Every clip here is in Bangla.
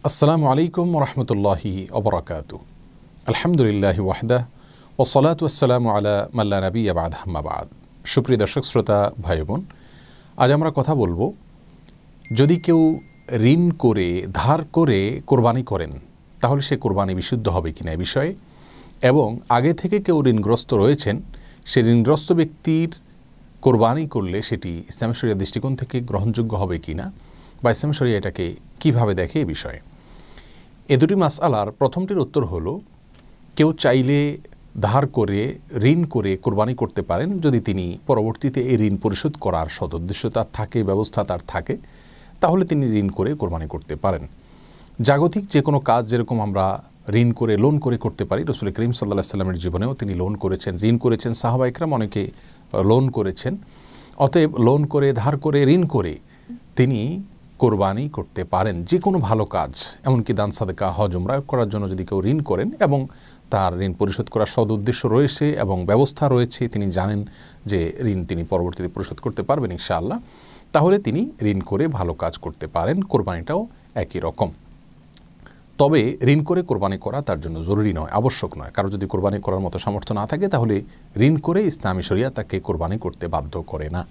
আসসালামু আলাইকুম ওরহমতুল্লাহি ওবরাকাতু। আলহামদুলিল্লাহি ওয়াহদা ওয়াসসালাতু ওয়াসসালামু আলা মান লা নাবিয়্যা বা'দা আম্মা বা'দ। সুপ্রিয় দর্শক শ্রোতা ভাই বোন, আজ আমরা কথা বলবো, যদি কেউ ঋণ করে ধার করে কোরবানি করেন তাহলে সে কোরবানি বিশুদ্ধ হবে কিনা এই বিষয়ে, এবং আগে থেকে কেউ ঋণগ্রস্ত রয়েছেন সে ঋণগ্রস্ত ব্যক্তির কোরবানি করলে সেটি ইসলামী শরিয়ার দৃষ্টিকোণ থেকে গ্রহণযোগ্য হবে কিনা বা ইসলামী শরিয়া এটাকে কীভাবে দেখে এই বিষয়ে। এ দুটি মাসআলার প্রথমটির উত্তর হলো, কেউ চাইলে ধার করে ঋণ করে কোরবানি করতে পারেন যদি তিনি পরবর্তীতে এই ঋণ পরিশোধ করার সদুদ্দেশ্য তার থাকে, ব্যবস্থা তার থাকে, তাহলে তিনি ঋণ করে কোরবানি করতে পারেন। জাগতিক যে কোনো কাজ যেরকম আমরা ঋণ করে লোন করে করতে পারি, রাসূল করিম সাল্লাল্লাহু আলাইহি ওয়াসাল্লামের জীবনেও তিনি লোন করেছেন, ঋণ করেছেন, সাহাবা ইকরাম অনেকে লোন করেছেন। অতএব লোন করে ধার করে ঋণ করে তিনি কোরবানি করতে পারেন যে কোনো ভালো কাজ, এমনকি দান সাদকা হজ উমরা করার জন্য যদি কেউ ঋণ করেন এবং তার ঋণ পরিশোধ করার সদ উদ্দেশ্য রয়েছে এবং ব্যবস্থা রয়েছে, তিনি জানেন যে ঋণ তিনি পরবর্তীতে পরিশোধ করতে পারবেন ইনশাআল্লাহ, তাহলে তিনি ঋণ করে ভালো কাজ করতে পারেন। কোরবানিটাও একই রকম। তবে ঋণ করে কোরবানি করা তার জন্য জরুরি নয়, আবশ্যক নয়। কারো যদি কোরবানি করার মতো সামর্থ্য না থাকে তাহলে ঋণ করে ইসলামী শরিয়া তাকে কোরবানি করতে বাধ্য করে না।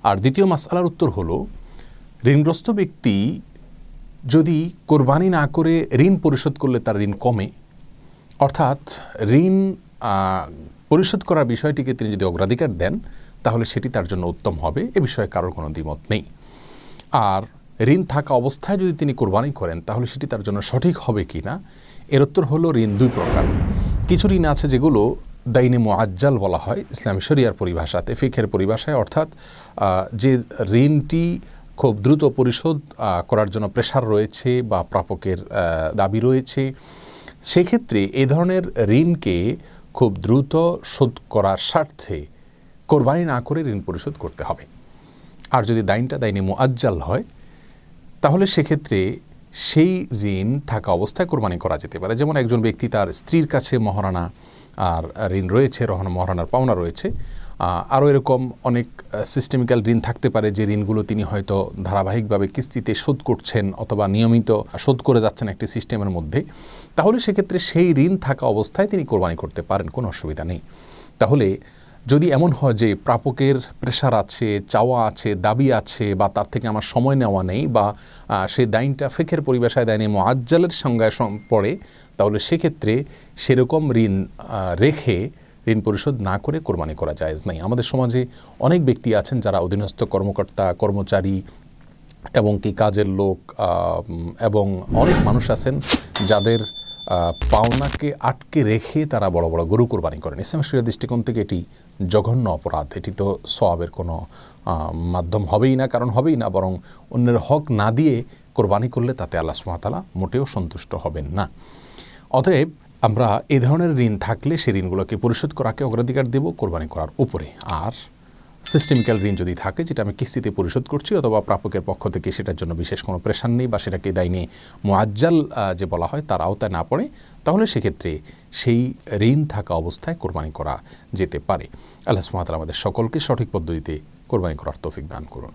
আর দ্বিতীয় মাসআলার উত্তর হলো, ঋণগ্রস্ত ব্যক্তি যদি কোরবানি না করে ঋণ পরিশোধ করলে তার ঋণ কমে, অর্থাৎ ঋণ পরিশোধ করার বিষয়টিকে তিনি যদি অগ্রাধিকার দেন তাহলে সেটি তার জন্য উত্তম হবে, এ বিষয়ে কারোর কোনো দ্বিমত নেই। আর ঋণ থাকা অবস্থায় যদি তিনি কোরবানি করেন তাহলে সেটি তার জন্য সঠিক হবে কি না, এর উত্তর হলো, ঋণ দুই প্রকার। কিছু ঋণ আছে যেগুলো দাইনে মুআজ্জাল বলা হয় ইসলামী শরিয়ার পরিভাষাতে, ফিকহের পরিভাষায়, অর্থাৎ যে ঋণটি খুব দ্রুত পরিশোধ করার জন্য প্রেশার রয়েছে বা প্রাপকের দাবি রয়েছে, সেক্ষেত্রে এই ধরনের ঋণকে খুব দ্রুত শোধ করার স্বার্থে কোরবানি না করে ঋণ পরিশোধ করতে হবে। আর যদি দাইনে মুআজ্জাল হয় তাহলে সেক্ষেত্রে সেই ঋণ থাকা অবস্থায় কোরবানি করা যেতে পারে। যেমন একজন ব্যক্তি তার স্ত্রীর কাছে মহারানা আর ঋণ রয়েছে, মহারানার পাওনা রয়েছে, আরও এরকম অনেক সিস্টেমিক্যাল ঋণ থাকতে পারে যে ঋণগুলো তিনি হয়তো ধারাবাহিকভাবে কিস্তিতে শোধ করছেন অথবা নিয়মিত শোধ করে যাচ্ছেন একটি সিস্টেমের মধ্যে, তাহলে সেক্ষেত্রে সেই ঋণ থাকা অবস্থায় তিনি কোরবানি করতে পারেন, কোনো অসুবিধা নেই। তাহলে যদি এমন হয় যে প্রাপকের প্রেশার আছে, চাওয়া আছে, দাবি আছে, বা তার থেকে আমার সময় নেওয়া নেই, বা সেই দাইনটা ফিকহের পরিভাষায় দাইনে মুআজ্জালের সংজ্ঞায় পড়ে, তাহলে সেক্ষেত্রে সেরকম ঋণ রেখে ঋণ পরিশোধ না করে কোরবানি করা জায়েজ নাই। আমাদের সমাজে অনেক ব্যক্তি আছেন যারা অধীনস্থ কর্মকর্তা, কর্মচারী এবং কি কাজের লোক, এবং অনেক মানুষ আছেন যাদের পাওনাকে আটকে রেখে তারা বড় বড় গরু কোরবানি করেন। ইসলামী শরিয়ার দৃষ্টিকোণ থেকে এটি জঘন্য অপরাধ। এটি তো সওয়াবের কোনো মাধ্যম হবেই না, কারণ হবেই না, বরং অন্যের হক না দিয়ে কোরবানি করলে তাতে আল্লাহ সুবহানাহু ওয়া তাআলা মোটেও সন্তুষ্ট হবেন না। অতএব আমরা এ ধরনের ঋণ থাকলে সেই ঋণগুলোকে পরিশোধ করাকে অগ্রাধিকার দেব কোরবানি করার উপরে। আর সিস্টেমিক্যাল ঋণ যদি থাকে, যেটা আমি কিস্তিতে পরিশোধ করছি অথবা প্রাপকের পক্ষ থেকে সেটার জন্য বিশেষ কোনো প্রেশার নেই বা সেটাকে দাইনে মুআজ্জাল যে বলা হয় তার আওতায় না পড়ে, তাহলে সেক্ষেত্রে সেই ঋণ থাকা অবস্থায় কোরবানি করা যেতে পারে। আল্লাহ সুবহানাহু ওয়া তাআলা আমাদের সকলকে সঠিক পদ্ধতিতে কোরবানি করার তৌফিক দান করুন।